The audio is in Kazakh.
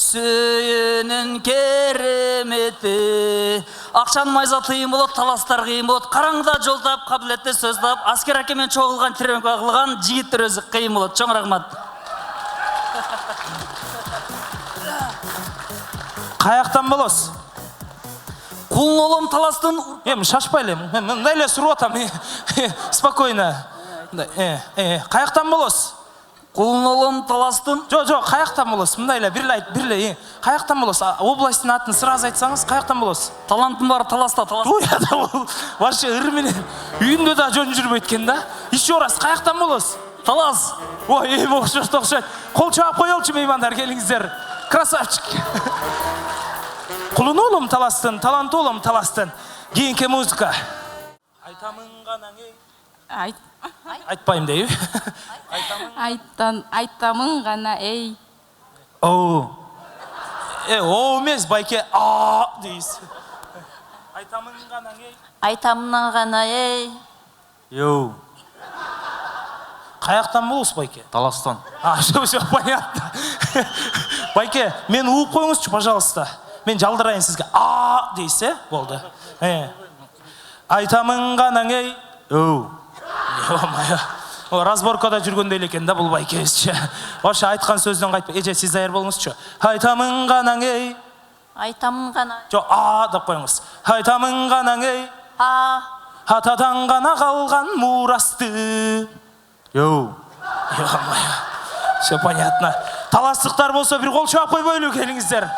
Сүйінің кереметі. Ақшан майза тыйым болот, таластар қиын болот. Қараңда жол тап, қабілетті сөз тап. Аскер әкемен чоғылған, тренировка қылған жігіттер өзі қиын болот. Чоң рахмат. Қаяқтан болос? Құлын олым таластын. Шашпайлы, мындайлы сұру атам. Спокойно. Қаяқтан болос? Құлын олым таластын. Жоқ, қаяқтан болос? Мындайлы, бірлі. Қаяқтан болос? Областың атын сразу айтсаңыз, қаяқтан болос? Талантым бар, таласта. Уяда ол, вообще ұрменен. Үйінде да жөн жүрмейткен да. Еще раз, қаяқтан болос? Талас. Ой, оқшайды. Қол чағып қойылшы меймандар, келіңіздер. Красавчик. Құлын олым таластын, талант олым таластын. Кейінке музыка. Айтамын ғана ей. Айтпайым дейі. Айтамын ғана ей. Оу емес, байке, дейіз. Айтамын ғана ей. Айтамын ғана ей. Йоу. Қаяқтан болыс, байке? Таластан. Все, понятно. Байке, мен ұғып қойыңызшы, пожалуйста. Мен жалдырайын сізге. Дейсі, болды. Айтамын ғана ей. Йоу. Разборкада жүргендейл екен да, бұл байке өзші. Ошы айтқан сөзден қайтпай. Еже, сіз айыр болыңызшы. Айтамын ғана ей. Айтамын ғана. Жоқ, деп қойыңыз. Айтамын ғана ей. Атадан ғана қалған мұрасты. Йоу. Все понятно. Таластықтар болса бір қол шаппай бөлу келіңіздер.